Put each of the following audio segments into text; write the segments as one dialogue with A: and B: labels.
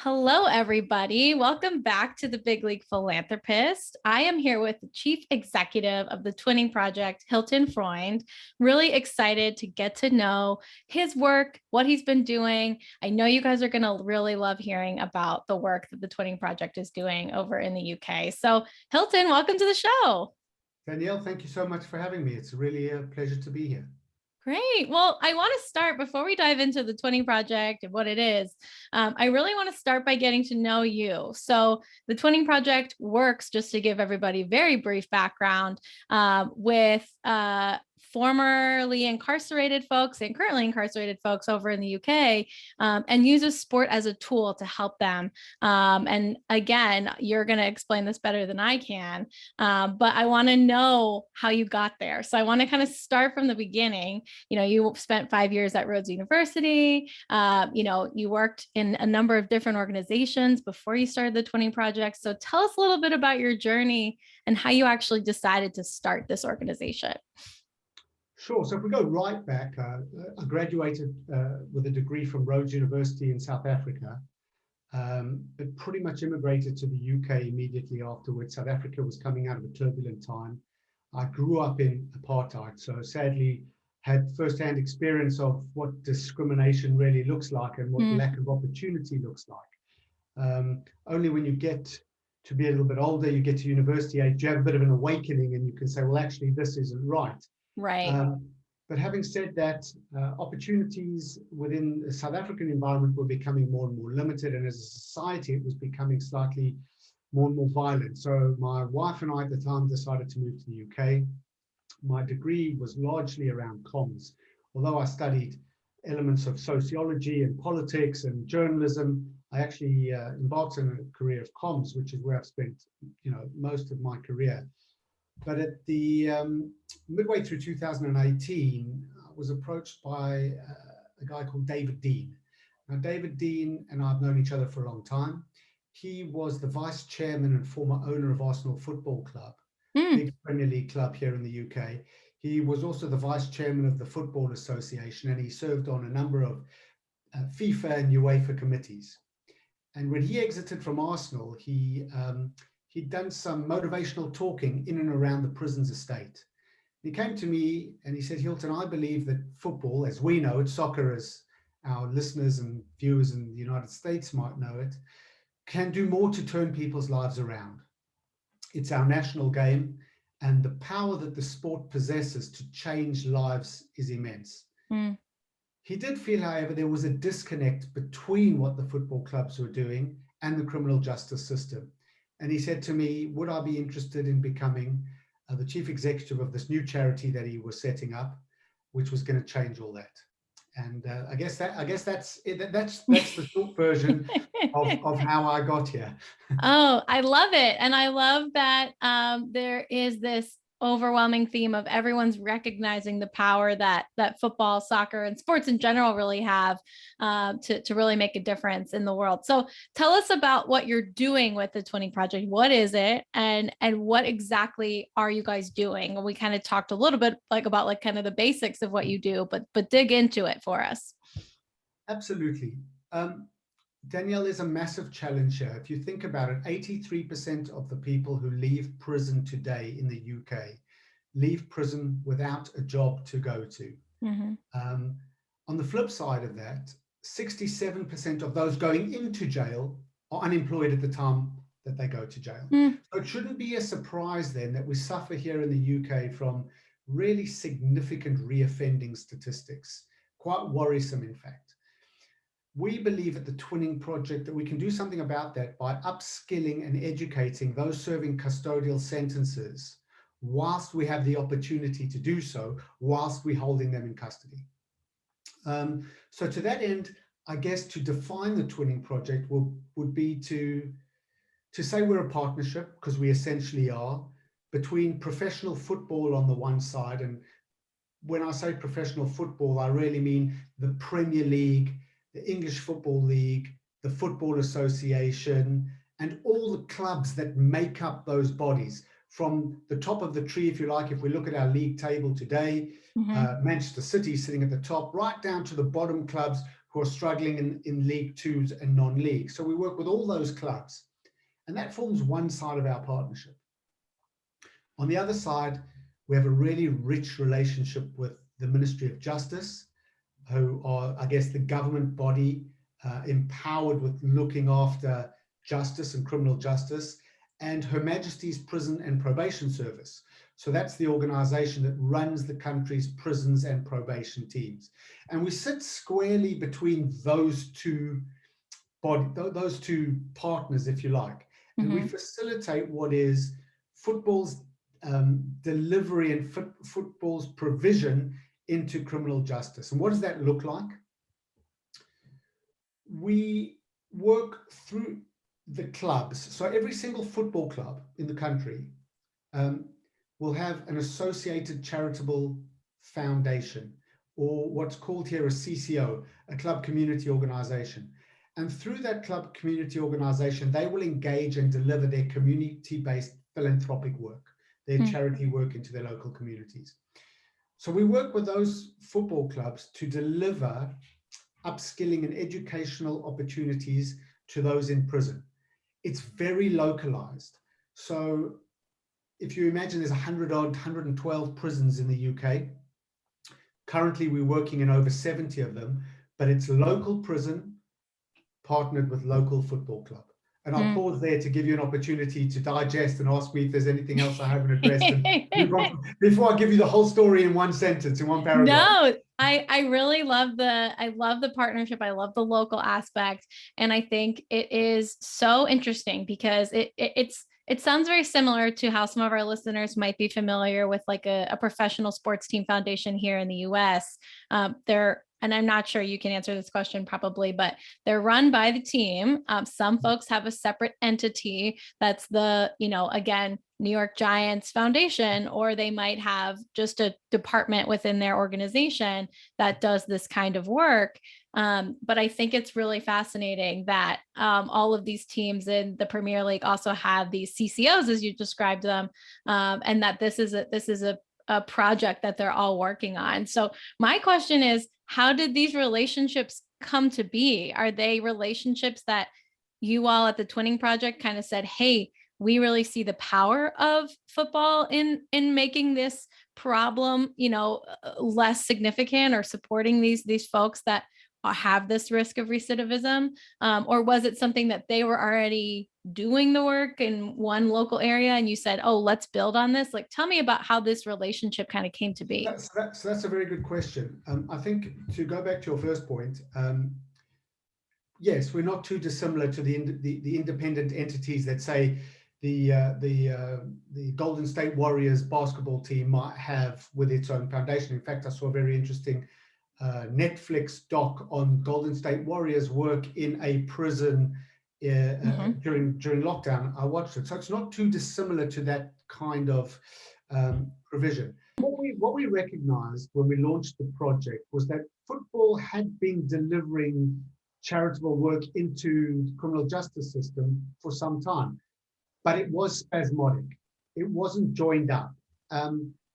A: Hello, everybody. Welcome back to the Big League Philanthropist. I am here with the Chief Executive of the Twinning Project, Hilton Freund. Really excited to get to know his work, what he's been doing. I know you guys are going to really love hearing about the work that the Twinning Project is doing over in the UK. So, Hilton, welcome to the show.
B: Danielle, thank you so much for having me. It's really a pleasure to be here.
A: Great. Well, I want to start before we dive into the Twinning Project and what it is. I really want to start by getting to know you. So the Twinning Project works, just to give everybody very brief background, with formerly incarcerated folks and currently incarcerated folks over in the UK, and uses sport as a tool to help them. And again, you're going to explain this better than I can, but I want to know how you got there. So I want to kind of start from the beginning. You spent 5 years at Rhodes University. You worked in a number of different organizations before you started the Twinning Project. So tell us a little bit about your journey and how you actually decided to start this organization.
B: Sure. So if we go right back, I graduated with a degree from Rhodes University in South Africa, but pretty much immigrated to the UK immediately afterwards. South Africa was coming out of a turbulent time. I grew up in apartheid, so sadly had firsthand experience of what discrimination really looks like and what lack of opportunity looks like. Only when you get to be a little bit older, you get to university age, you have a bit of an awakening and you can say, well, actually, this isn't right.
A: Right.
B: But having said that, opportunities within the South African environment were becoming more and more limited, and as a society, it was becoming slightly more and more violent. So my wife and I at the time decided to move to the UK. My degree was largely around comms, although I studied elements of sociology and politics and journalism. I actually embarked on a career of comms, which is where I've spent, most of my career. But at the midway through 2018, I was approached by a guy called David Dean. Now, David Dean and I have known each other for a long time. He was the vice chairman and former owner of Arsenal Football Club, big Premier League club here in the UK. He was also the vice chairman of the Football Association, and he served on a number of FIFA and UEFA committees. And when he exited from Arsenal, he'd done some motivational talking in and around the prisons estate. He came to me and he said, Hilton, I believe that football, as we know it, soccer as our listeners and viewers in the United States might know it, can do more to turn people's lives around. It's our national game, and the power that the sport possesses to change lives is immense. He did feel, however, there was a disconnect between what the football clubs were doing and the criminal justice system. And he said to me, would I be interested in becoming the chief executive of this new charity that he was setting up, which was going to change all that. And I guess that's it. That's the short version of how I got here.
A: Oh, I love it. And I love that there is this overwhelming theme of everyone's recognizing the power that football, soccer, and sports in general really have to really make a difference in the world. So tell us about what you're doing with the Twinning Project. What is it, and what exactly are you guys doing? And we kind of talked a little bit about kind of the basics of what you do, but dig into it for us.
B: Absolutely. Danielle, is a massive challenge here. If you think about it, 83% of the people who leave prison today in the UK leave prison without a job to go to. On the flip side of that, 67% of those going into jail are unemployed at the time that they go to jail. So it shouldn't be a surprise then that we suffer here in the UK from really significant reoffending statistics, quite worrisome in fact. We believe at the Twinning Project that we can do something about that by upskilling and educating those serving custodial sentences whilst we have the opportunity to do so, whilst we're holding them in custody. So to that end, I guess to define the Twinning Project would be to say we're a partnership, because we essentially are, between professional football on the one side, and when I say professional football, I really mean the Premier League, the English Football League, the Football Association, and all the clubs that make up those bodies. From the top of the tree, if you like, if we look at our league table today, Manchester City sitting at the top, right down to the bottom clubs who are struggling in League Twos and non-league. So we work with all those clubs, and that forms one side of our partnership. On the other side, we have a really rich relationship with the Ministry of Justice, who are, I guess, the government body empowered with looking after justice and criminal justice, and Her Majesty's Prison and Probation Service. So that's the organization that runs the country's prisons and probation teams. And we sit squarely between those two partners, if you like. And we facilitate what is football's delivery and football's provision into criminal justice. And what does that look like? We work through the clubs. So every single football club in the country will have an associated charitable foundation, or what's called here a CCO, a club community organization. And through that club community organization, they will engage and deliver their community-based philanthropic work, their charity work into their local communities. So we work with those football clubs to deliver upskilling and educational opportunities to those in prison. It's very localized. So if you imagine there's 112 prisons in the UK. Currently, we're working in over 70 of them, but it's a local prison partnered with local football club. And I'll pause there to give you an opportunity to digest and ask me if there's anything else I haven't addressed. And before I give you the whole story in one sentence, in one paragraph.
A: No, I really love the partnership. I love the local aspect. And I think it is so interesting because it sounds very similar to how some of our listeners might be familiar with like a professional sports team foundation here in the US. And I'm not sure you can answer this question probably, but they're run by the team. Some folks have a separate entity that's the, again, New York Giants Foundation, or they might have just a department within their organization that does this kind of work. But I think it's really fascinating that all of these teams in the Premier League also have these CCOs, as you described them, and that this is a project that they're all working on. So my question is, how did these relationships come to be? Are they relationships that you all at the Twinning Project kind of said, hey, we really see the power of football in making this problem, less significant, or supporting these folks that have this risk of recidivism? Or was it something that they were already doing the work in one local area and you said, oh, let's build on this? Like, tell me about how this relationship kind of came to be.
B: That's a very good question. I think to go back to your first point, yes, we're not too dissimilar to the independent entities that say the Golden State Warriors basketball team might have with its own foundation. In fact, I saw a very interesting Netflix doc on Golden State Warriors work in a prison during lockdown. I watched it. So it's not too dissimilar to that kind of provision. What we recognized when we launched the project was that football had been delivering charitable work into the criminal justice system for some time, but it was spasmodic. It wasn't joined up.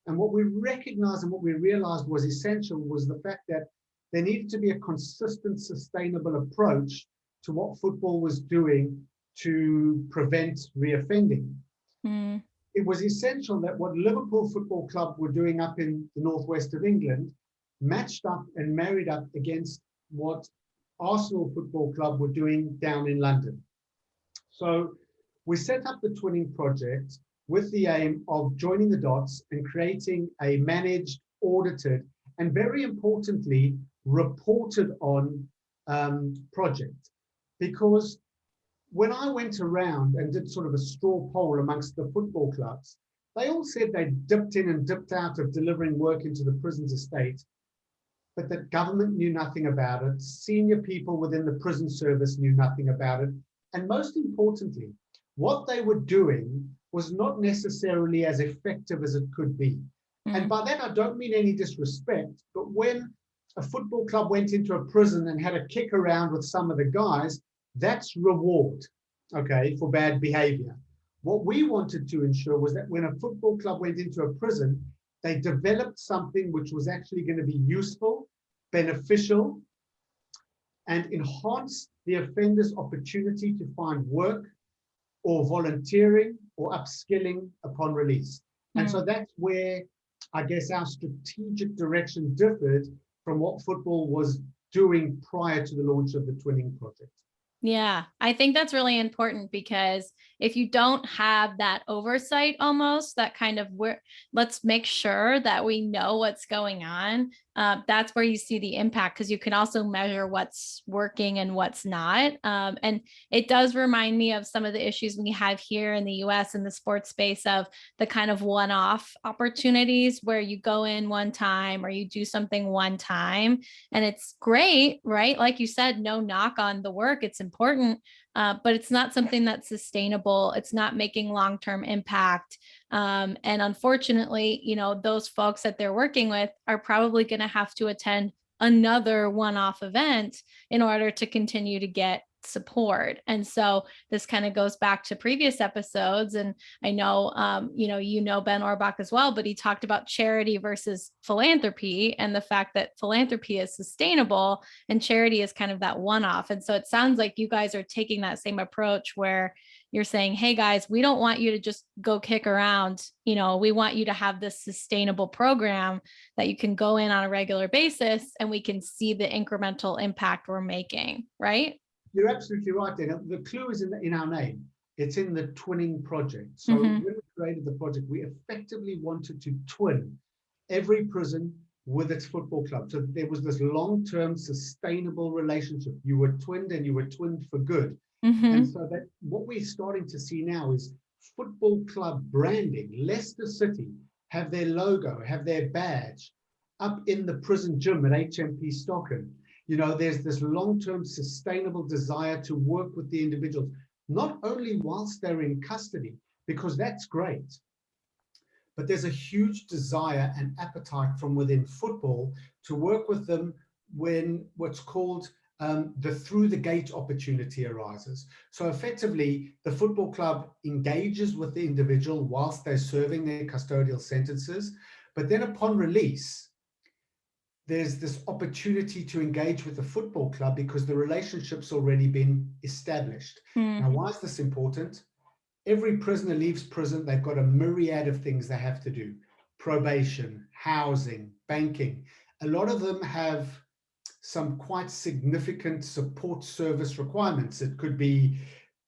B: And what we recognized and what we realized was essential was the fact that there needed to be a consistent, sustainable approach to what football was doing to prevent reoffending. It was essential that what Liverpool Football Club were doing up in the northwest of England matched up and married up against what Arsenal Football Club were doing down in London. So we set up the Twinning Project with the aim of joining the dots and creating a managed, audited, and very importantly, reported on project. Because when I went around and did sort of a straw poll amongst the football clubs, they all said they dipped in and dipped out of delivering work into the prisons estate, but that government knew nothing about it, senior people within the prison service knew nothing about it, and most importantly, what they were doing was not necessarily as effective as it could be. And by that, I don't mean any disrespect, but when a football club went into a prison and had a kick around with some of the guys, that's reward, okay, for bad behavior. What we wanted to ensure was that when a football club went into a prison, they developed something which was actually going to be useful, beneficial, and enhance the offender's opportunity to find work or volunteering or upskilling upon release. And so that's where I guess our strategic direction differed from what football was doing prior to the launch of the Twinning project.
A: Yeah, I think that's really important, because if you don't have that oversight, almost that kind of let's make sure that we know what's going on. That's where you see the impact, because you can also measure what's working and what's not. And it does remind me of some of the issues we have here in the US in the sports space, of the kind of one-off opportunities where you go in one time or you do something one time and it's great, right? Like you said, no knock on the work. It's important, but it's not something that's sustainable. It's not making long-term impact. And unfortunately, those folks that they're working with are probably going to have to attend another one-off event in order to continue to get support. And so this kind of goes back to previous episodes. And I know, Ben Orbach as well, but he talked about charity versus philanthropy, and the fact that philanthropy is sustainable and charity is kind of that one-off. And so it sounds like you guys are taking that same approach, where you're saying, hey guys, we don't want you to just go kick around. We want you to have this sustainable program that you can go in on a regular basis and we can see the incremental impact we're making, right?
B: You're absolutely right, Daniel. The clue is in our name. It's in the Twinning project. So when we created the project, we effectively wanted to twin every prison with its football club. So there was this long-term sustainable relationship. You were twinned, and you were twinned for good. And so that what we're starting to see now is football club branding. Leicester City have their logo, have their badge up in the prison gym at HMP Stockton. There's this long-term sustainable desire to work with the individuals, not only whilst they're in custody, because that's great, but there's a huge desire and appetite from within football to work with them when what's called the through the gate opportunity arises. So effectively, the football club engages with the individual whilst they're serving their custodial sentences, but then upon release, there's this opportunity to engage with the football club because the relationship's already been established. Now, why is this important? Every prisoner leaves prison, they've got a myriad of things they have to do. Probation, housing, banking. A lot of them have some quite significant support service requirements. It could be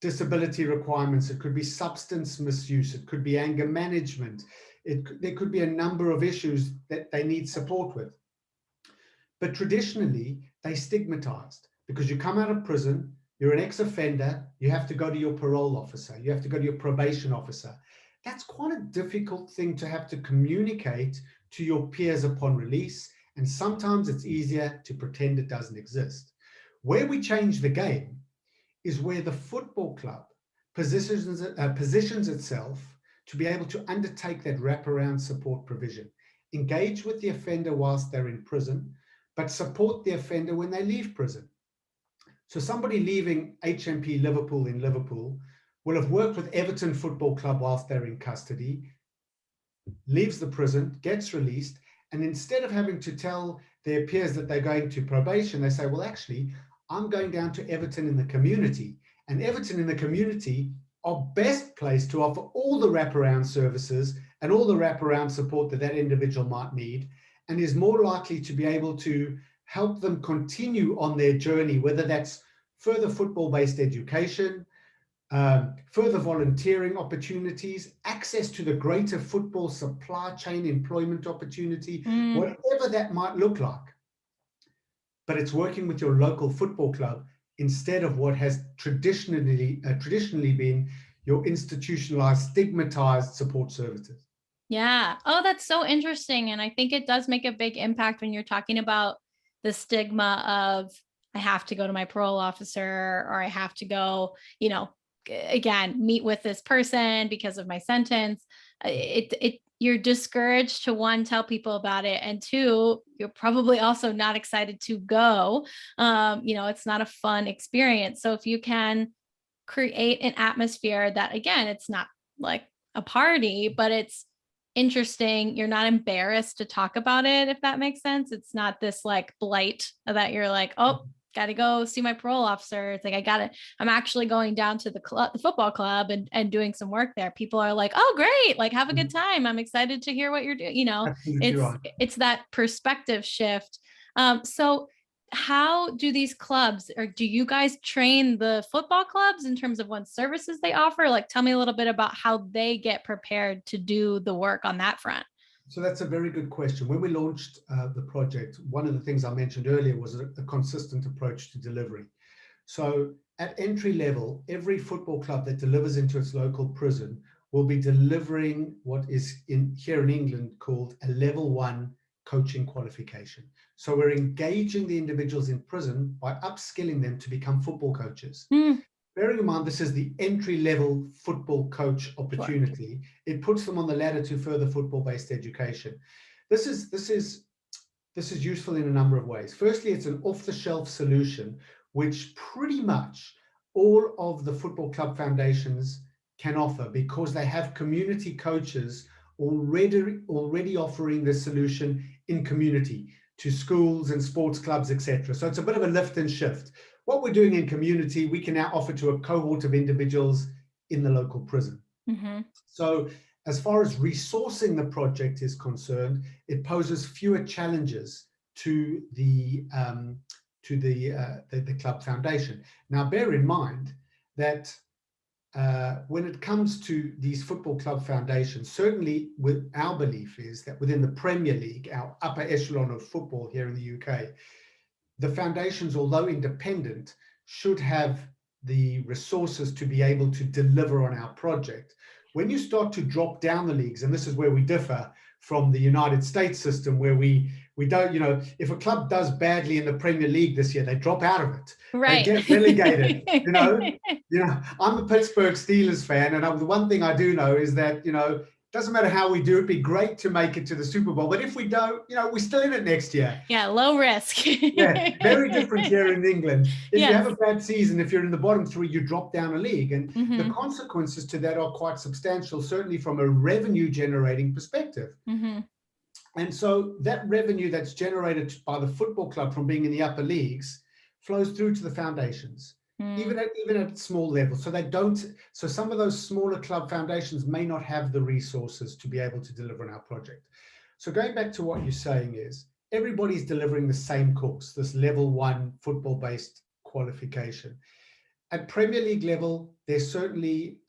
B: disability requirements, it could be substance misuse, it could be anger management. There could be a number of issues that they need support with. But traditionally, they stigmatized, because you come out of prison, you're an ex-offender, you have to go to your parole officer, you have to go to your probation officer. That's quite a difficult thing to have to communicate to your peers upon release, and sometimes it's easier to pretend it doesn't exist. Where we change the game is where the football club positions itself to be able to undertake that wraparound support provision, engage with the offender whilst they're in prison, but support the offender when they leave prison. So somebody leaving HMP Liverpool in Liverpool will have worked with Everton Football Club whilst they're in custody, leaves the prison, gets released, and instead of having to tell their peers that they're going to probation, they say, well, actually, I'm going down to Everton in the community. And Everton in the community are best placed to offer all the wraparound services and all the wraparound support that individual might need, and is more likely to be able to help them continue on their journey, whether that's further football-based education, further volunteering opportunities, access to the greater football supply chain employment opportunity, whatever that might look like. But it's working with your local football club instead of what has traditionally been your institutionalized, stigmatized support services.
A: Yeah. Oh, that's so interesting. And I think it does make a big impact when you're talking about the stigma of, I have to go to my parole officer, or I have to go, again, meet with this person because of my sentence. You're discouraged to, one, tell people about it, and two, you're probably also not excited to go. It's not a fun experience. So if you can create an atmosphere that, again, it's not like a party, but it's interesting. You're not embarrassed to talk about it, if that makes sense. It's not this like blight that you're like, oh, got to go see my parole officer. It's like, I'm actually going down to the football club and doing some work there. People are like, oh, great. Like, have a good time. I'm excited to hear what you're doing. You know,
B: Absolutely right.
A: it's that perspective shift. So how do these clubs, or do you guys train the football clubs in terms of what services they offer? Like, tell me a little bit about how they get prepared to do the work on that front.
B: So that's a very good question. When we launched the project, one of the things I mentioned earlier was a consistent approach to delivery. So at entry level, every football club that delivers into its local prison will be delivering what is here in England called a level 1 coaching qualification. So we're engaging the individuals in prison by upskilling them to become football coaches. Bearing in mind, this is the entry-level football coach opportunity. Sure. It puts them on the ladder to further football-based education. This is useful in a number of ways. Firstly, it's an off-the-shelf solution, which pretty much all of the football club foundations can offer, because they have community coaches already offering this solution in community to schools and sports clubs, etc. So it's a bit of a lift and shift. What we're doing in community, we can now offer to a cohort of individuals in the local prison. So as far as resourcing the project is concerned, it poses fewer challenges to the club foundation. Now, bear in mind that when it comes to these football club foundations, certainly with our belief is that within the Premier League, our upper echelon of football here in the UK, the foundations, although independent, should have the resources to be able to deliver on our project. When you start to drop down the leagues, and this is where we differ from the United States system, where we don't, you know, if a club does badly in the Premier League this year, they drop out of it.
A: Right.
B: They get relegated. you know, I'm a Pittsburgh Steelers fan, and the one thing I do know is that, you know, doesn't matter how we do, it'd be great to make it to the Super Bowl. But if we don't, you know, we're still in it next year.
A: Yeah, low risk.
B: Yeah, very different here in England. If you have a bad season, if you're in the bottom 3, you drop down a league. And the consequences to that are quite substantial, certainly from a revenue generating perspective. And so that revenue that's generated by the football club from being in the upper leagues flows through to the foundations. Even at small levels. So some of those smaller club foundations may not have the resources to be able to deliver on our project. So going back to what you're saying is, everybody's delivering the same course, this level 1 football-based qualification. At Premier League level, there's certainly,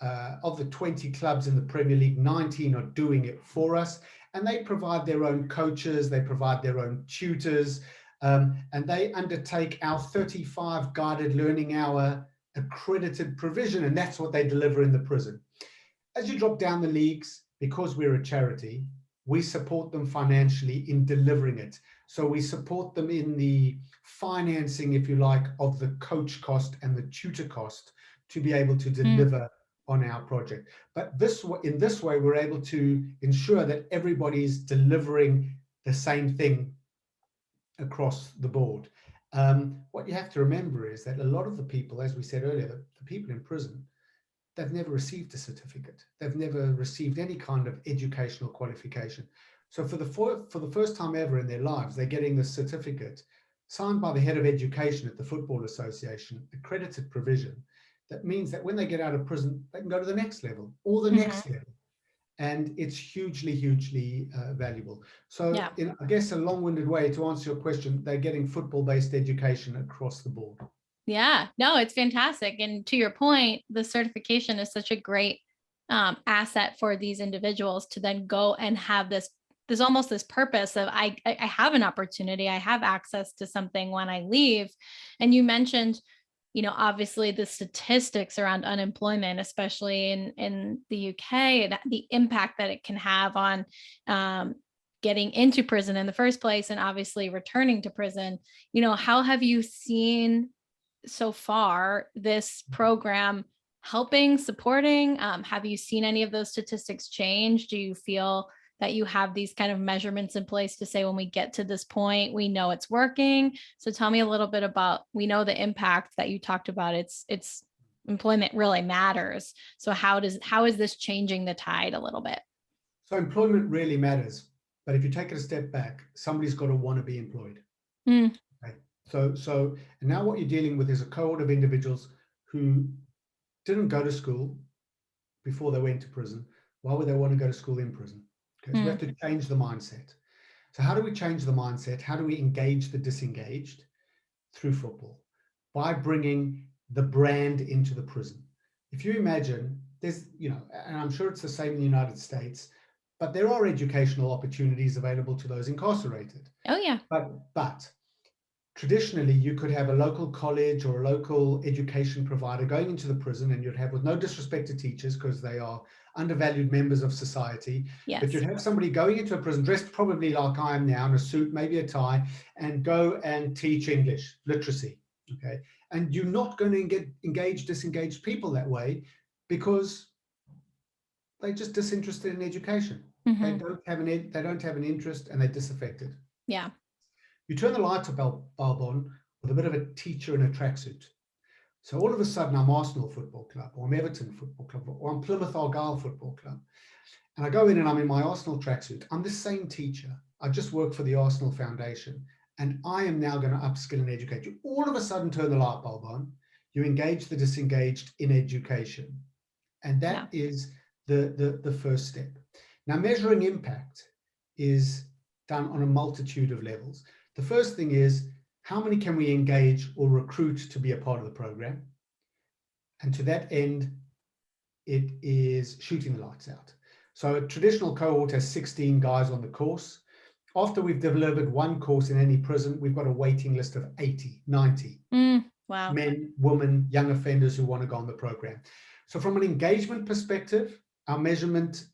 B: of the 20 clubs in the Premier League, 19 are doing it for us, and they provide their own coaches, they provide their own tutors, and they undertake our 35 guided learning hour accredited provision, and that's what they deliver in the prison. As you drop down the leagues, because we're a charity, we support them financially in delivering it. So we support them in the financing, if you like, of the coach cost and the tutor cost to be able to deliver on our project. But in this way, we're able to ensure that everybody's delivering the same thing across the board. What you have to remember is that a lot of the people, as we said earlier, the people in prison, they've never received a certificate. They've never received any kind of educational qualification. So for the first time ever in their lives, they're getting this certificate signed by the head of education at the Football Association, accredited provision. That means that when they get out of prison, they can go to the next level or the next level. And it's hugely, hugely valuable. So in, I guess, a long-winded way to answer your question, they're getting football-based education across the board. Yeah,
A: no, it's fantastic. And to your point, the certification is such a great asset for these individuals to then go and have this almost this purpose of I have an opportunity, I have access to something when I leave. And you mentioned, you know, obviously the statistics around unemployment, especially in the UK, and the impact that it can have on getting into prison in the first place, and obviously returning to prison. You know, how have you seen so far this program helping, supporting? Have you seen any of those statistics change? Do you feel that you have these kind of measurements in place to say, when we get to this point, we know it's working? So tell me a little bit about, we know the impact that you talked about, it's employment really matters. So how is this changing the tide a little bit?
B: So employment really matters, but if you take it a step back, somebody's got to want to be employed. Okay? And now what you're dealing with is a cohort of individuals who didn't go to school before they went to prison. Why would they want to go to school in prison? Okay, so we have to change the mindset. So how do we change the mindset? How do we engage the disengaged? Through football, by bringing the brand into the prison. If you imagine, there's, and I'm sure it's the same in the United States, but there are educational opportunities available to those incarcerated.
A: Oh, yeah.
B: But traditionally, you could have a local college or a local education provider going into the prison, and you'd have, with no disrespect to teachers, because they are undervalued members of society,
A: Yes.
B: but you'd have somebody going into a prison dressed probably like I am now, in a suit, maybe a tie, and go and teach English literacy. Okay, and you're not going to get disengaged people that way, because they're just disinterested in education. They don't have an interest, and they're disaffected.
A: Yeah.
B: You turn the light bulb on with a bit of a teacher in a tracksuit. So all of a sudden, I'm Arsenal Football Club, or I'm Everton Football Club, or I'm Plymouth Argyle Football Club. And I go in and I'm in my Arsenal tracksuit. I'm the same teacher. I just work for the Arsenal Foundation. And I am now going to upskill and educate you. All of a sudden, turn the light bulb on. You engage the disengaged in education. And that is the first step. Now, measuring impact is done on a multitude of levels. The first thing is, how many can we engage or recruit to be a part of the program? And to that end, it is shooting the lights out. So a traditional cohort has 16 guys on the course. After we've delivered one course in any prison, we've got a waiting list of 80, 90
A: wow.
B: men, women, young offenders who want to go on the program. So from an engagement perspective, our measurement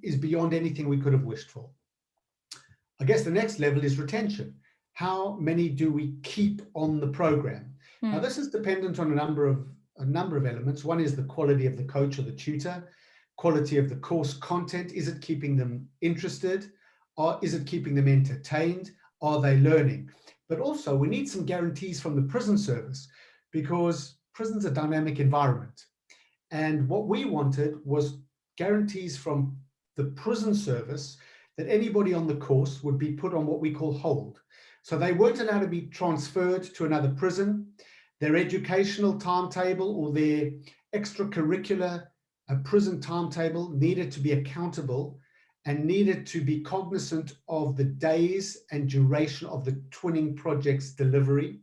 B: is beyond anything we could have wished for. I guess the next level is retention. How many do we keep on the program? Now, this is dependent on a number of elements. One is the quality of the coach or the tutor, quality of the course content. Is it keeping them interested? Or is it keeping them entertained? Are they learning? But also, we need some guarantees from the prison service, because prison's a dynamic environment. And what we wanted was guarantees from the prison service that anybody on the course would be put on what we call hold. So they weren't allowed to be transferred to another prison. Their educational timetable or their extracurricular prison timetable needed to be accountable and needed to be cognizant of the days and duration of the twinning project's delivery.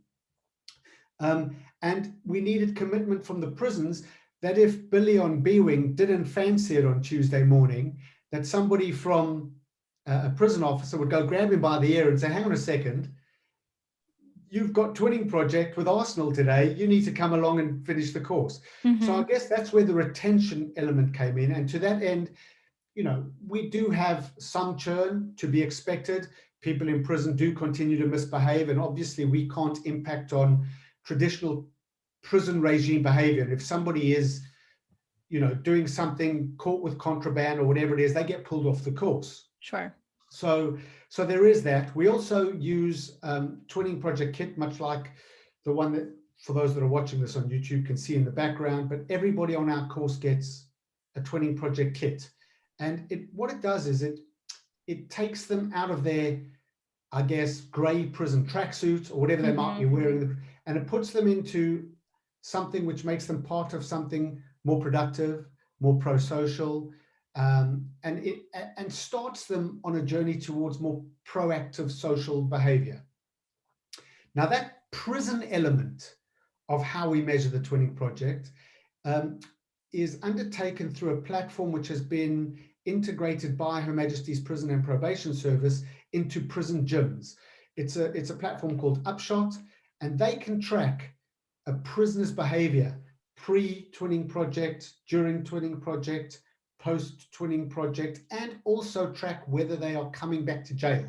B: And we needed commitment from the prisons that if Billy on B-Wing didn't fancy it on Tuesday morning, that somebody from a prison officer would go grab him by the ear and say, hang on a second, you've got twinning project with Arsenal today, you need to come along and finish the course. So I guess that's where the retention element came in. And to that end, we do have some churn to be expected. People in prison do continue to misbehave, and obviously we can't impact on traditional prison regime behavior. And if somebody is, doing something, caught with contraband or whatever it is, they get pulled off the course.
A: Sure.
B: So there is that. We also use Twinning Project Kit, much like the one that, for those that are watching this on YouTube, can see in the background, but everybody on our course gets a Twinning Project Kit. And what it does is it takes them out of their, I guess, gray prison tracksuit or whatever they might be wearing, and it puts them into something which makes them part of something more productive, more pro-social, and starts them on a journey towards more proactive social behavior. Now, that prison element of how we measure the Twinning Project is undertaken through a platform which has been integrated by Her Majesty's Prison and Probation Service into prison gyms. It's a platform called Upshot, and they can track a prisoner's behavior pre-Twinning Project, during Twinning Project, post-Twinning Project, and also track whether they are coming back to jail.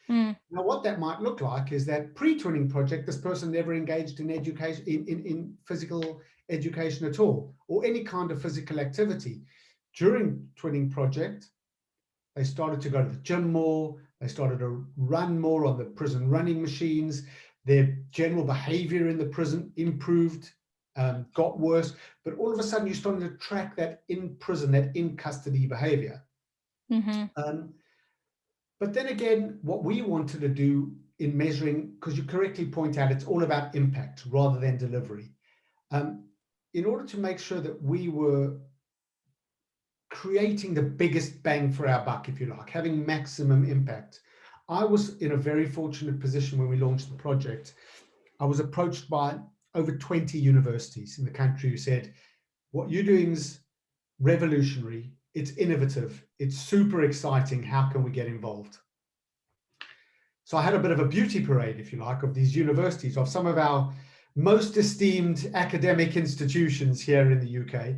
B: Now, what that might look like is that pre-Twinning Project, this person never engaged in education, in physical education at all, or any kind of physical activity. During Twinning Project, they started to go to the gym more, they started to run more on the prison running machines, their general behavior in the prison improved, got worse, but all of a sudden you started to track that in prison, that in custody behavior. But then again, what we wanted to do in measuring, because you correctly point out, it's all about impact rather than delivery. In order to make sure that we were creating the biggest bang for our buck, if you like, having maximum impact, I was in a very fortunate position when we launched the project. I was approached by over 20 universities in the country who said, what you're doing is revolutionary, it's innovative, it's super exciting, how can we get involved? So I had a bit of a beauty parade, if you like, of these universities, of some of our most esteemed academic institutions here in the UK.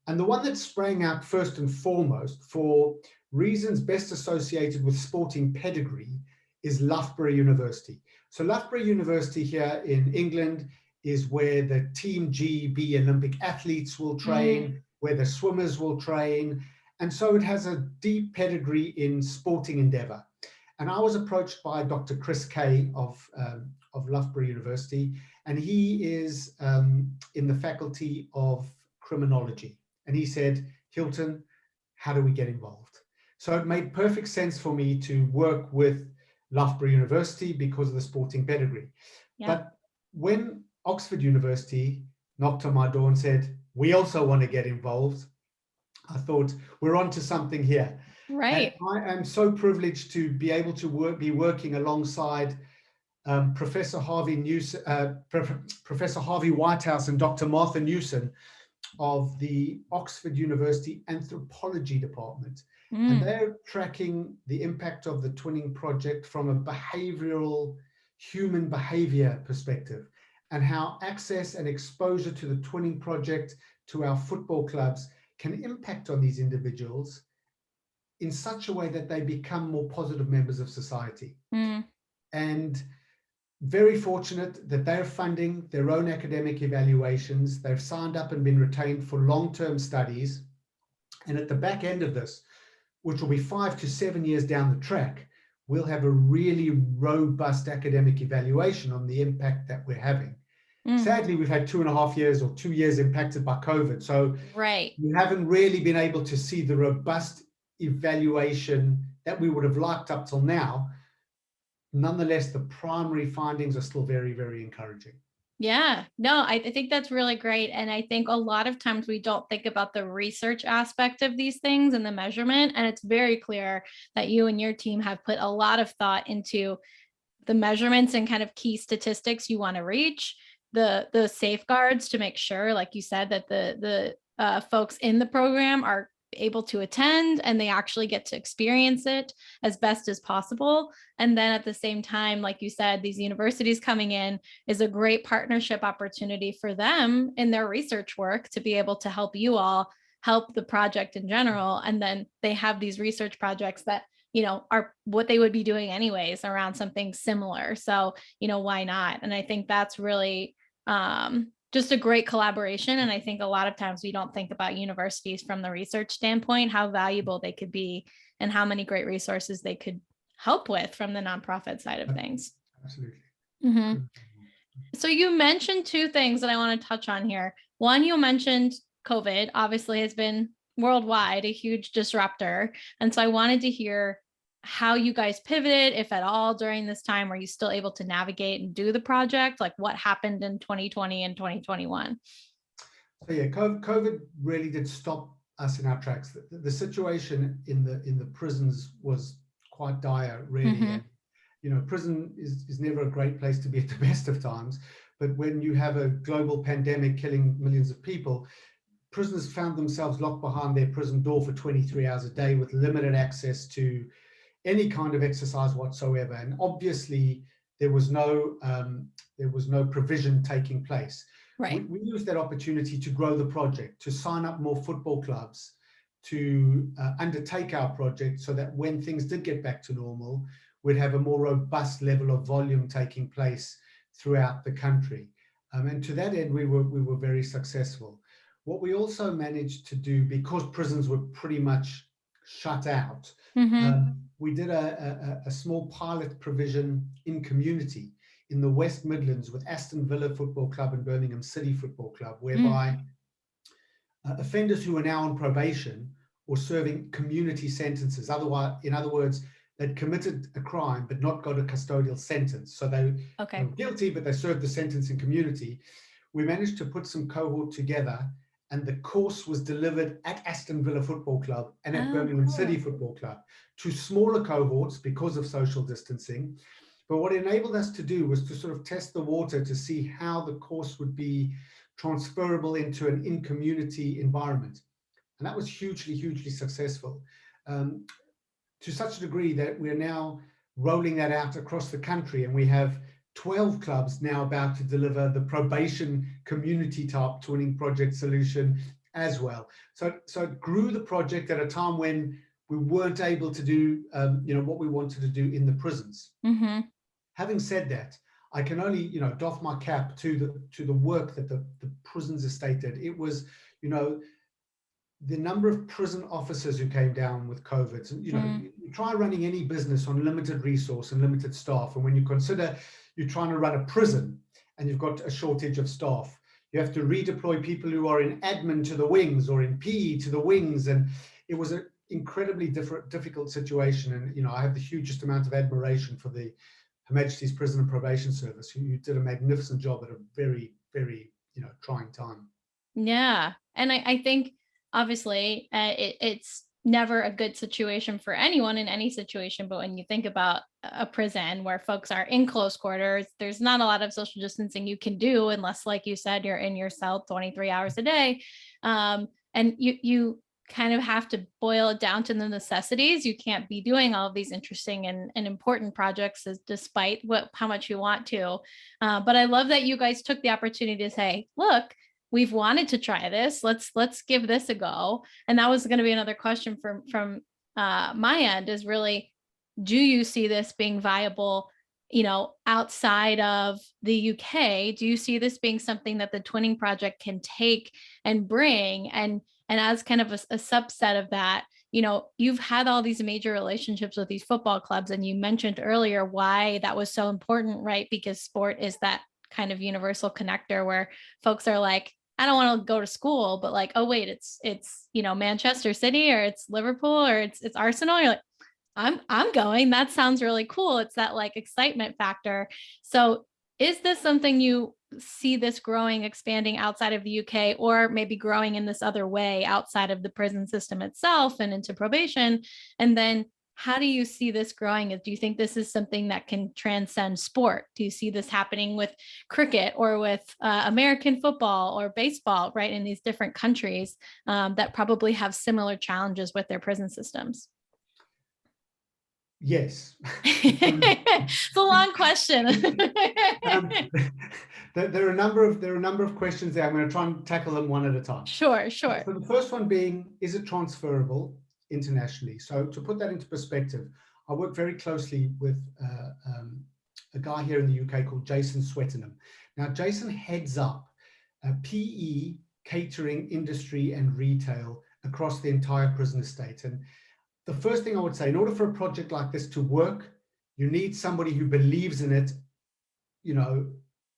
B: And the one that sprang out first and foremost for reasons best associated with sporting pedigree is Loughborough University. So Loughborough University here in England is where the Team GB Olympic athletes will train, where the swimmers will train. And so it has a deep pedigree in sporting endeavor. And I was approached by Dr. Chris Kay of Loughborough University, and he is in the faculty of criminology. And he said, Hilton, how do we get involved? So it made perfect sense for me to work with Loughborough University because of the sporting pedigree. Yeah. But when Oxford University knocked on my door and said, we also want to get involved, I thought, we're onto something here.
A: Right.
B: And I am so privileged to be able to be working alongside Professor Harvey Whitehouse and Dr. Martha Newson of the Oxford University Anthropology Department. And they're tracking the impact of the Twinning Project from a behavioral human behavior perspective, and how access and exposure to the Twinning Project to our football clubs can impact on these individuals in such a way that they become more positive members of society. And very fortunate that they're funding their own academic evaluations. They've signed up and been retained for long-term studies. And at the back end of this, which will be 5 to 7 years down the track, we'll have a really robust academic evaluation on the impact that we're having. Sadly, we've had 2.5 years or 2 years impacted by COVID. So we haven't really been able to see the robust evaluation that we would have liked up till now. Nonetheless, the primary findings are still very, very encouraging.
A: Yeah, no, I think that's really great. And I think a lot of times we don't think about the research aspect of these things and the measurement. And it's very clear that you and your team have put a lot of thought into the measurements and kind of key statistics you want to reach, the safeguards to make sure, like you said, that the folks in the program are able to attend and they actually get to experience it as best as possible. And then at the same time, like you said, these universities coming in is a great partnership opportunity for them in their research work to be able to help you all help the project in general. And then they have these research projects that, you know, are what they would be doing anyways around something similar. So, you know, why not? And I think that's really just a great collaboration. And I think a lot of times we don't think about universities from the research standpoint, how valuable they could be and how many great resources they could help with from the nonprofit side of things.
B: Absolutely.
A: So you mentioned two things that I want to touch on here. One, you mentioned COVID obviously has been worldwide a huge disruptor. And so I wanted to hear how you guys pivoted, if at all, during this time. Were you still able to navigate and do the project? Like what happened in 2020 and 2021?
B: So yeah, COVID really did stop us in our tracks. The situation in the prisons was quite dire, really. And, you know, prison is never a great place to be at the best of times. But when you have a global pandemic killing millions of people, prisoners found themselves locked behind their prison door for 23 hours a day with limited access to any kind of exercise whatsoever. And obviously there was no provision taking place.
A: Right.
B: We used that opportunity to grow the project, to sign up more football clubs, to undertake our project so that when things did get back to normal, we'd have a more robust level of volume taking place throughout the country. And to that end, we were very successful. What we also managed to do, because prisons were pretty much shut out, we did a small pilot provision in community in the West Midlands with Aston Villa Football Club and Birmingham City Football Club, whereby offenders who are now on probation or serving community sentences, in other words, that committed a crime but not got a custodial sentence. So they
A: Okay.
B: were guilty, but they served the sentence in community. We managed to put some cohort together, and the course was delivered at Aston Villa Football Club and at
A: Oh,
B: Birmingham
A: cool.
B: City Football Club to smaller cohorts because of social distancing. But what it enabled us to do was to sort of test the water to see how the course would be transferable into an in-community environment. And that was hugely, hugely successful, to such a degree that we're now rolling that out across the country. And we have 12 clubs now about to deliver the probation community type twinning project solution as well. So it grew the project at a time when we weren't able to do what we wanted to do in the prisons.
A: Mm-hmm.
B: Having said that, I can only doff my cap to the work that the prisons estate did. It was the number of prison officers who came down with COVID. And, you try running any business on limited resource and limited staff. And when you consider you're trying to run a prison and you've got a shortage of staff, you have to redeploy people who are in admin to the wings or in PE to the wings. And it was an incredibly difficult situation. And, I have the hugest amount of admiration for the Her Majesty's Prison and Probation Service, who did a magnificent job at a very, very, trying time.
A: Yeah. And I think obviously it's never a good situation for anyone in any situation. But when you think about a prison where folks are in close quarters, there's not a lot of social distancing you can do unless, like you said, you're in your cell 23 hours a day. And you kind of have to boil it down to the necessities. You can't be doing all of these interesting and important projects despite how much you want to. But I love that you guys took the opportunity to say, look, we've wanted to try this. Let's give this a go. And that was going to be another question from my end, is really, do you see this being viable, outside of the UK? Do you see this being something that the Twinning Project can take and bring? And as kind of a subset of that, you've had all these major relationships with these football clubs, and you mentioned earlier why that was so important, right? Because sport is that kind of universal connector where folks are like, I don't want to go to school, but like, oh wait, it's Manchester City, or it's Liverpool, or it's Arsenal. You're like, I'm going. That sounds really cool. It's that like excitement factor. So is this something you see this growing, expanding outside of the UK, or maybe growing in this other way outside of the prison system itself and into probation? And then how do you see this growing? Do you think this is something that can transcend sport? Do you see this happening with cricket or with American football or baseball, right, in these different countries that probably have similar challenges with their prison systems?
B: Yes.
A: It's a long question.
B: There are a number of questions there. I'm going to try and tackle them one at a time.
A: Sure.
B: So the first one being, is it transferable internationally? So to put that into perspective, I work very closely with a guy here in the UK called Jason Swettenham. Now, Jason heads up PE, catering, industry, and retail across the entire prison estate. And the first thing I would say, in order for a project like this to work, you need somebody who believes in it,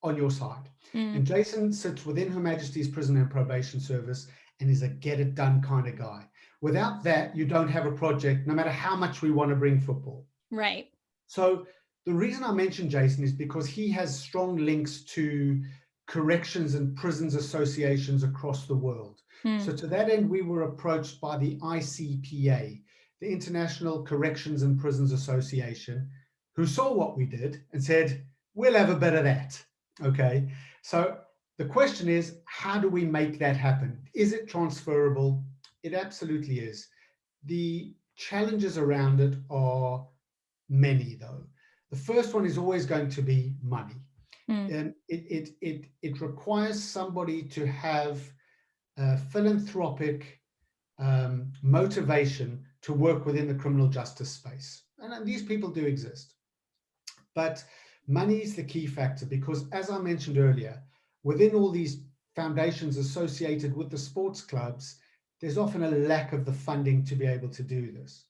B: on your side. And Jason sits within Her Majesty's Prison and Probation Service and is a get it done kind of guy. Without that, you don't have a project, no matter how much we want to bring football.
A: Right.
B: So the reason I mentioned Jason is because he has strong links to corrections and prisons associations across the world. So to that end, we were approached by the ICPA, the International Corrections and Prisons Association, who saw what we did and said, we'll have a bit of that. Okay. So the question is, how do we make that happen? Is it transferable? It absolutely is. The challenges around it are many, though. The first one is always going to be money. And it requires somebody to have philanthropic motivation to work within the criminal justice space. And these people do exist. But money is the key factor, because as I mentioned earlier, within all these foundations associated with the sports clubs, there's often a lack of the funding to be able to do this.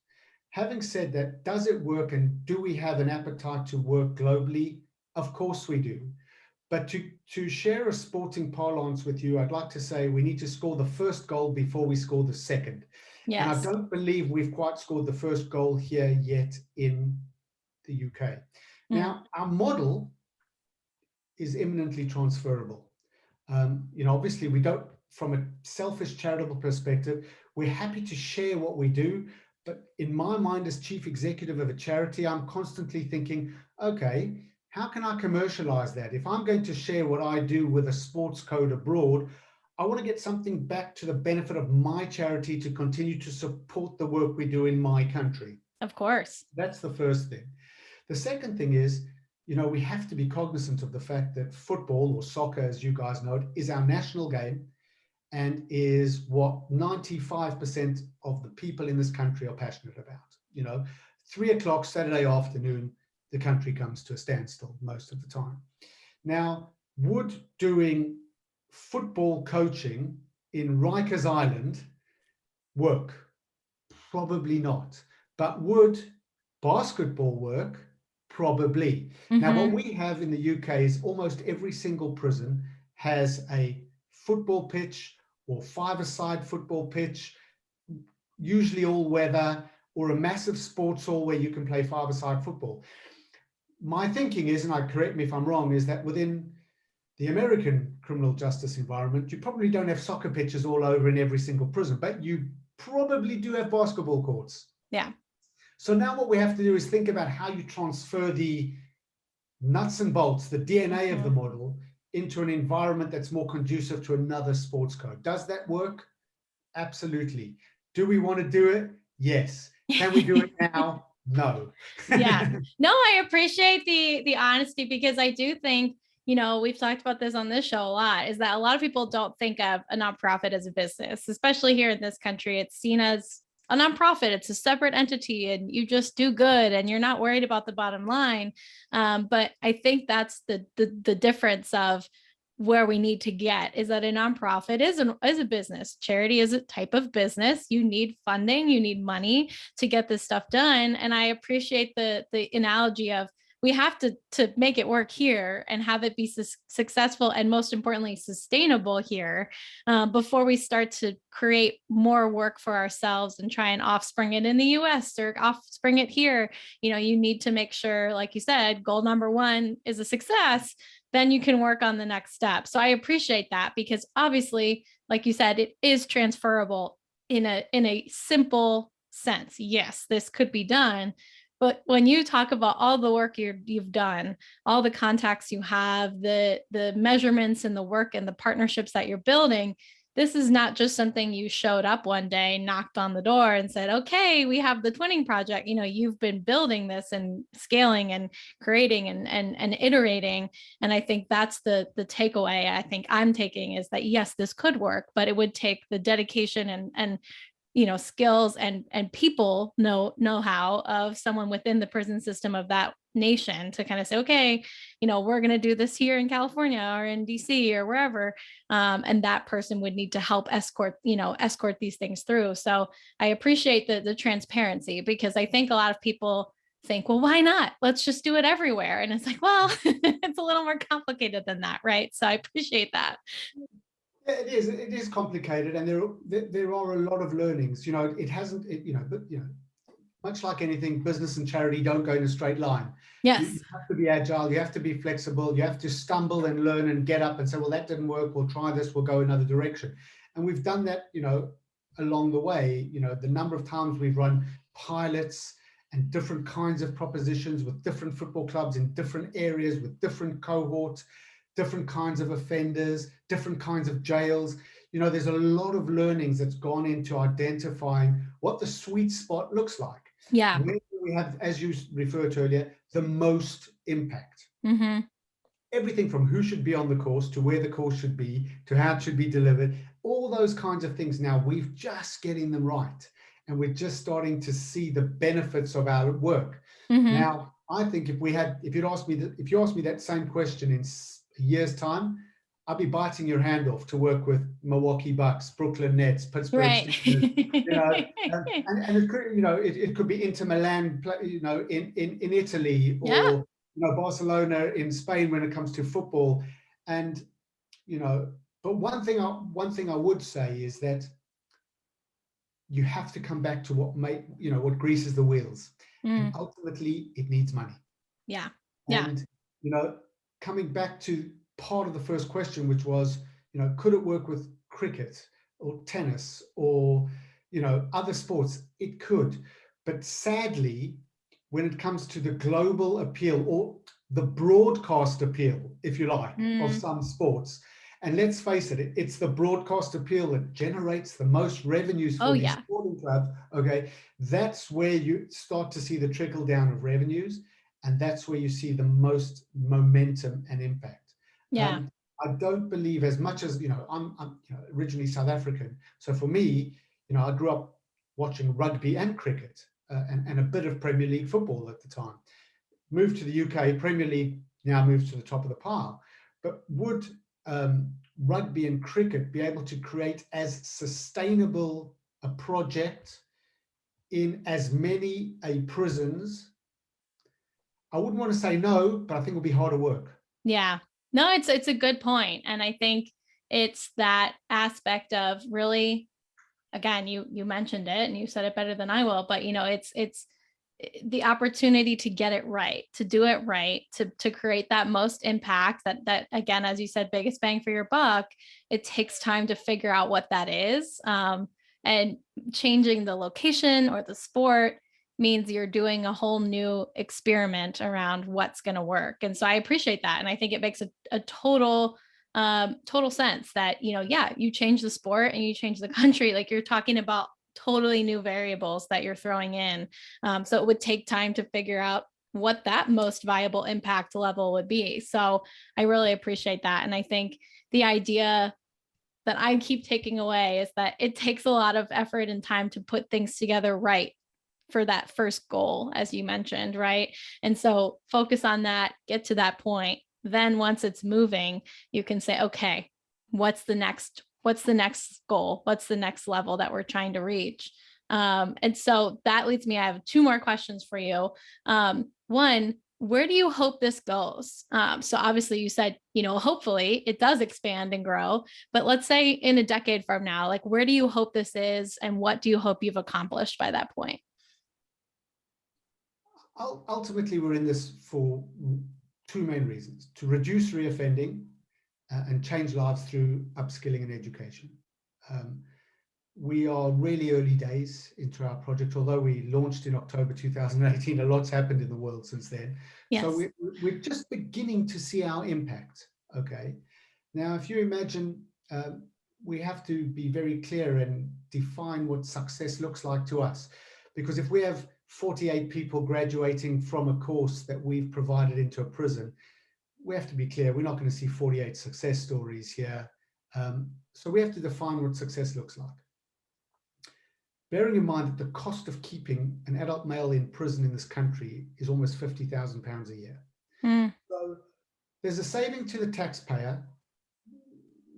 B: Having said that, does it work, and do we have an appetite to work globally? Of course we do. But to share a sporting parlance with you, I'd like to say we need to score the first goal before we score the second. And I
A: Yes.
B: don't believe we've quite scored the first goal here yet in the UK. Now, our model is eminently transferable. Obviously, we don't, from a selfish charitable perspective, we're happy to share what we do. But in my mind, as chief executive of a charity, I'm constantly thinking, okay, how can I commercialize that? If I'm going to share what I do with a sports code abroad, I want to get something back to the benefit of my charity to continue to support the work we do in my country.
A: Of course.
B: That's the first thing. The second thing is, we have to be cognizant of the fact that football, or soccer, as you guys know it, is our national game and is what 95% of the people in this country are passionate about. 3 o'clock Saturday afternoon, the country comes to a standstill most of the time. Now, would doing football coaching in Rikers Island work? Probably not. But would basketball work? Probably. Now, what we have in the UK is almost every single prison has a football pitch or five-a-side football pitch, usually all weather, or a massive sports hall where you can play five-a-side football. My thinking is, and correct me if I'm wrong, is that within the American criminal justice environment, you probably don't have soccer pitches all over in every single prison, but you probably do have basketball courts.
A: Yeah.
B: So now what we have to do is think about how you transfer the nuts and bolts, the DNA of the model, into an environment that's more conducive to another sports code. Does that work? Absolutely. Do we want to do it? Yes. Can we do it now? No.
A: Yeah. No, I appreciate the honesty, because I do think, we've talked about this on this show a lot, is that a lot of people don't think of a nonprofit as a business, especially here in this country. It's seen as a nonprofit. It's a separate entity and you just do good and you're not worried about the bottom line. But I think that's the difference of where we need to get, is that a nonprofit is a business. Charity is a type of business. You need funding, you need money to get this stuff done. And I appreciate the analogy of, we have to make it work here and have it be successful and, most importantly, sustainable here, before we start to create more work for ourselves and try and offspring it in the US or offspring it here. You need to make sure, like you said, goal number one is a success. Then you can work on the next step. So I appreciate that, because obviously, like you said, it is transferable in a simple sense. Yes, this could be done. But when you talk about all the work you've done, all the contacts you have, the measurements and the work and the partnerships that you're building, this is not just something you showed up one day, knocked on the door and said, okay, we have the Twinning Project. You've been building this and scaling and creating and iterating. And I think that's the takeaway I think I'm taking, is that yes, this could work, but it would take the dedication and skills and people know-how of someone within the prison system of that nation to kind of say, okay, we're going to do this here in California or in DC or wherever. And that person would need to help escort these things through. So I appreciate the transparency, because I think a lot of people think, well, why not? Let's just do it everywhere. And it's like, well, it's a little more complicated than that. Right. So I appreciate that.
B: Yeah, it is complicated, and there are a lot of learnings. Much like anything, business and charity don't go in a straight line.
A: Yes.
B: You have to be agile, you have to be flexible, you have to stumble and learn and get up and say, well, that didn't work, we'll try this, we'll go another direction. And we've done that, along the way. The number of times we've run pilots and different kinds of propositions with different football clubs in different areas with different cohorts, different kinds of offenders, different kinds of jails. There's a lot of learnings that's gone into identifying what the sweet spot looks like.
A: Yeah.
B: Where we have, as you referred to earlier, the most impact.
A: Mm-hmm.
B: Everything from who should be on the course to where the course should be to how it should be delivered. All those kinds of things now, we're just getting them right. And we're just starting to see the benefits of our work. Mm-hmm. Now, I think if you asked me that same question in a year's time, I'd be biting your hand off to work with Milwaukee Bucks, Brooklyn Nets, Pittsburgh Steelers, and it could be Inter Milan, in Italy, or Barcelona in Spain when it comes to football, and but one thing I would say is that you have to come back to what greases the wheels. And ultimately, it needs money.
A: Yeah.
B: And, coming back to part of the first question, which was, could it work with cricket or tennis or, other sports? It could. But sadly, when it comes to the global appeal or the broadcast appeal, if you like, of some sports, and let's face it, it's the broadcast appeal that generates the most revenues for these sporting clubs. Okay, that's where you start to see the trickle down of revenues, and that's where you see the most momentum and impact.
A: Yeah.
B: I don't believe, as much as I'm originally South African, so for me, I grew up watching rugby and cricket, and a bit of Premier League football at the time. Moved to the UK, Premier League now moves to the top of the pile. But would rugby and cricket be able to create as sustainable a project in as many prisons? I wouldn't want to say no, but I think it'll be harder work.
A: Yeah, no, it's a good point. And I think it's that aspect of really, again, you mentioned it and you said it better than I will, but it's the opportunity to get it right, to do it right, to create that most impact, that again, as you said, biggest bang for your buck. It takes time to figure out what that is. And changing the location or the sport means you're doing a whole new experiment around what's going to work. And so I appreciate that. And I think it makes a total sense that, you change the sport and you change the country. Like, you're talking about totally new variables that you're throwing in. So it would take time to figure out what that most viable impact level would be. So I really appreciate that. And I think the idea that I keep taking away is that it takes a lot of effort and time to put things together right for that first goal, as you mentioned, right? And so focus on that, get to that point. Then once it's moving, you can say, okay, what's the next goal? What's the next level that we're trying to reach? And so that leads me, I have two more questions for you. One, where do you hope this goes? So obviously you said, hopefully it does expand and grow, but let's say in a decade from now, like, where do you hope this is? And what do you hope you've accomplished by that point?
B: Ultimately, we're in this for two main reasons: to reduce reoffending and change lives through upskilling and education. We are really early days into our project, although we launched in October 2018. A lot's happened in the world since then. Yes. So we're just beginning to see our impact. Okay. Now, if you imagine, we have to be very clear and define what success looks like to us. Because if we have 48 people graduating from a course that we've provided into a prison, we have to be clear, we're not going to see 48 success stories here. So we have to define what success looks like. Bearing in mind that the cost of keeping an adult male in prison in this country is almost £50,000 a year. So there's a saving to the taxpayer,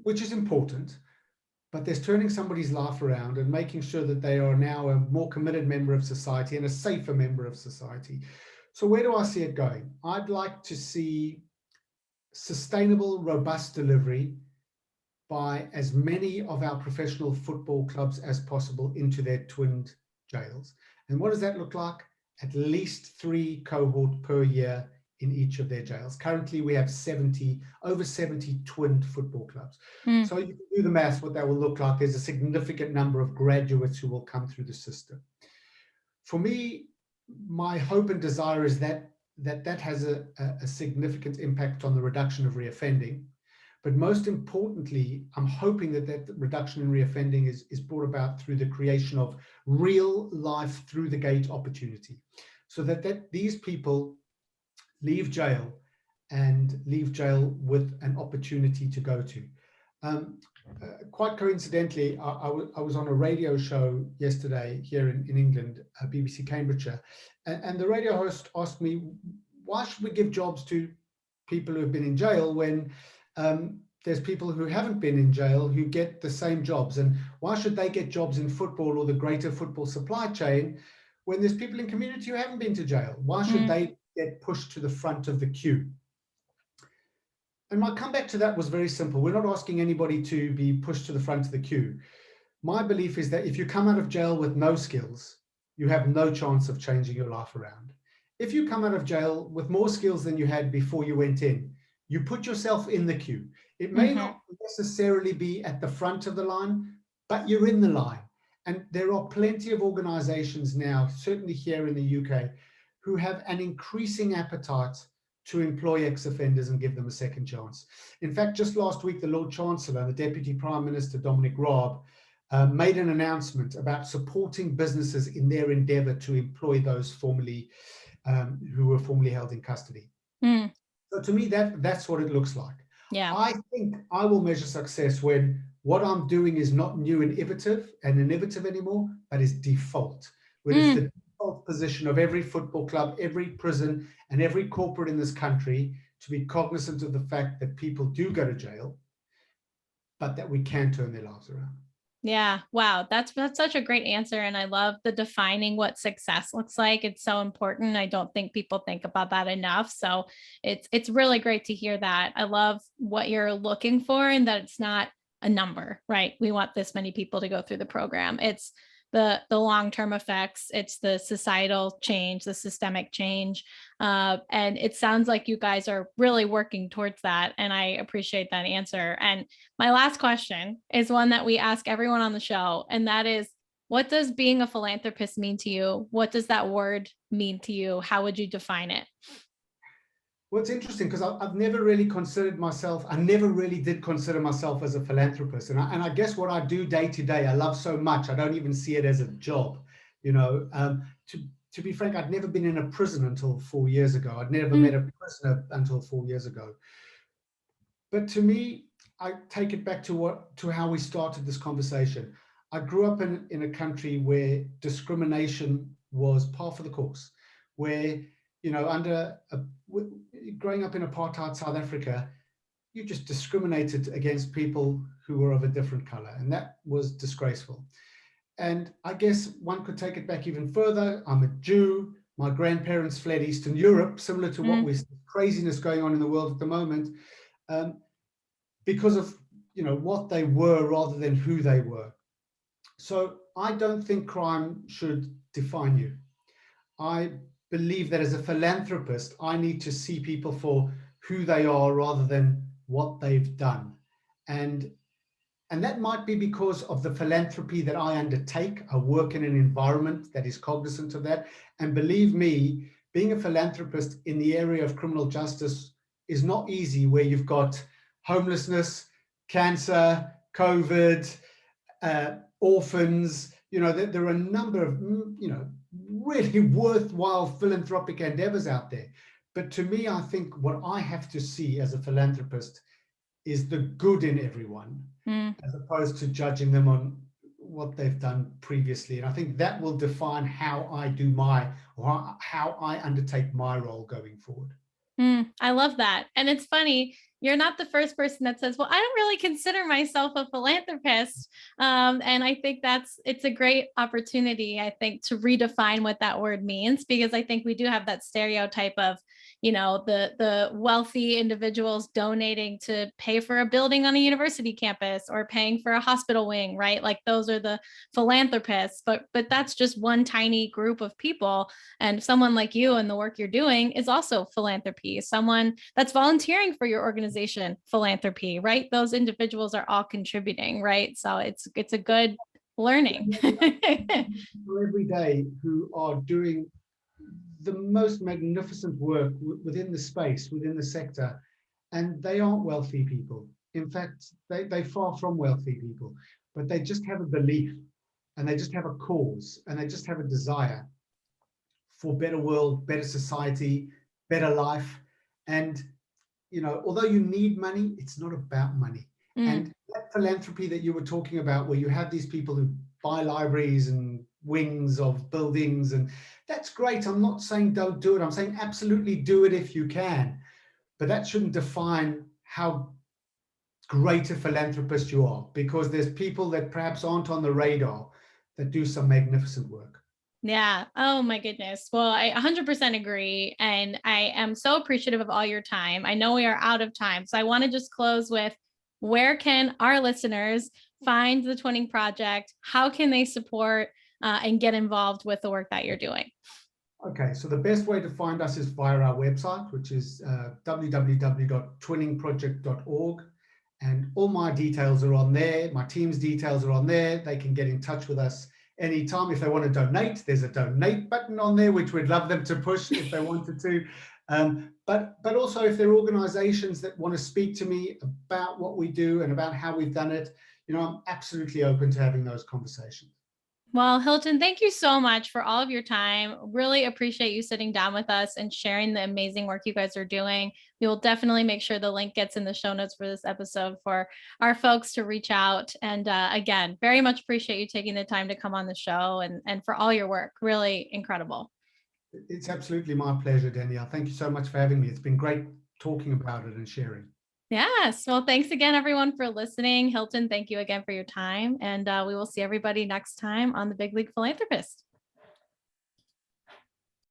B: which is important, but there's turning somebody's life around and making sure that they are now a more committed member of society and a safer member of society. So where do I see it going? I'd like to see sustainable, robust delivery by as many of our professional football clubs as possible into their twinned jails. And what does that look like? At least 3 cohorts per year in each of their jails. Currently, we have over 70 twinned football clubs. So you can do the math, what that will look like. There's a significant number of graduates who will come through the system. For me, my hope and desire is that has a significant impact on the reduction of reoffending. But most importantly, I'm hoping that reduction in reoffending is brought about through the creation of real life through the gate opportunity, so that these people leave jail with an opportunity to go to. Quite coincidentally, I was on a radio show yesterday here in England, BBC Cambridgeshire, and the radio host asked me, why should we give jobs to people who have been in jail when there's people who haven't been in jail who get the same jobs? And why should they get jobs in football or the greater football supply chain when there's people in community who haven't been to jail? Why should they get pushed to the front of the queue? And my comeback to that was very simple. We're not asking anybody to be pushed to the front of the queue. My belief is that if you come out of jail with no skills, you have no chance of changing your life around. If you come out of jail with more skills than you had before you went in, you put yourself in the queue. It may not necessarily be at the front of the line, but you're in the line. And there are plenty of organizations now, certainly here in the UK, who have an increasing appetite to employ ex-offenders and give them a second chance. In fact, just last week, the Lord Chancellor, the Deputy Prime Minister, Dominic Raab, made an announcement about supporting businesses in their endeavor to employ those who were formerly held in custody. So to me, that's what it looks like.
A: Yeah.
B: I think I will measure success when what I'm doing is not new and innovative anymore, but is default. When it's the default position of every football club, every prison, and every corporate in this country to be cognizant of the fact that people do go to jail, but that we can turn their lives around.
A: Yeah. Wow. That's such a great answer. And I love the defining what success looks like. It's so important. I don't think people think about that enough. So it's really great to hear that. I love what you're looking for and that it's not a number, right? We want this many people to go through the program. It's the long-term effects. It's the societal change, the systemic change. And it sounds like you guys are really working towards that. And I appreciate that answer. And my last question is one that we ask everyone on the show. And that is, what does being a philanthropist mean to you? What does that word mean to you? How would you define it?
B: Well, it's interesting because I've never really considered myself, I never really did consider myself as a philanthropist. And I guess what I do day to day, I love so much, I don't even see it as a job. To be frank, I'd never been in a prison until 4 years ago. I'd never met a prisoner until 4 years ago. But to me, I take it back to how we started this conversation. I grew up in a country where discrimination was par for the course, where, growing up in apartheid South Africa, you just discriminated against people who were of a different color, and that was disgraceful. And I guess one could take it back even further. I'm a Jew. My grandparents fled Eastern Europe, similar to what we're craziness going on in the world at the moment, because of what they were rather than who they were. So I don't think crime should define you. I believe that as a philanthropist, I need to see people for who they are rather than what they've done. And that might be because of the philanthropy that I undertake. I work in an environment that is cognizant of that. And believe me, being a philanthropist in the area of criminal justice is not easy, where you've got homelessness, cancer, COVID, orphans. There are a number of, really worthwhile philanthropic endeavors out there. But to me, I think what I have to see as a philanthropist is the good in everyone, as opposed to judging them on what they've done previously. And I think that will define how I do how I undertake my role going forward.
A: I love that. And it's funny, you're not the first person that says, well, I don't really consider myself a philanthropist. And I think it's a great opportunity, I think, to redefine what that word means, because I think we do have that stereotype of, the wealthy individuals donating to pay for a building on a university campus or paying for a hospital wing, right? Like those are the philanthropists, but that's just one tiny group of people. And someone like you and the work you're doing is also philanthropy. Someone that's volunteering for your organization, philanthropy, right? Those individuals are all contributing, right? So it's a good learning.
B: Every day who are doing the most magnificent work within the space, within the sector, and they aren't wealthy people. In fact, they far from wealthy people, but they just have a belief, and they just have a cause, and they just have a desire for better world, better society, better life. And although you need money, it's not about money. And that philanthropy that you were talking about, where you have these people who buy libraries and wings of buildings, and that's great. I'm not saying don't do it. I'm saying absolutely do it if you can. But that shouldn't define how great a philanthropist you are, because there's people that perhaps aren't on the radar that do some magnificent work.
A: Yeah. Oh my goodness. Well, I 100% agree. And I am so appreciative of all your time. I know we are out of time. So I want to just close with, where can our listeners find the Twinning Project? How can they support and get involved with the work that you're doing?
B: Okay, so the best way to find us is via our website, which is www.twinningproject.org. And all my details are on there. My team's details are on there. They can get in touch with us anytime. If they want to donate, there's a donate button on there, which we'd love them to push if they wanted to. But also if there are organizations that want to speak to me about what we do and about how we've done it, I'm absolutely open to having those conversations.
A: Well, Hilton, thank you so much for all of your time. Really appreciate you sitting down with us and sharing the amazing work you guys are doing. We will definitely make sure the link gets in the show notes for this episode for our folks to reach out. And again, very much appreciate you taking the time to come on the show and for all your work. Really incredible.
B: It's absolutely my pleasure, Danielle. Thank you so much for having me. It's been great talking about it and sharing.
A: Yes. Well, thanks again, everyone, for listening. Hilton, thank you again for your time. And we will see everybody next time on the Big League Philanthropist.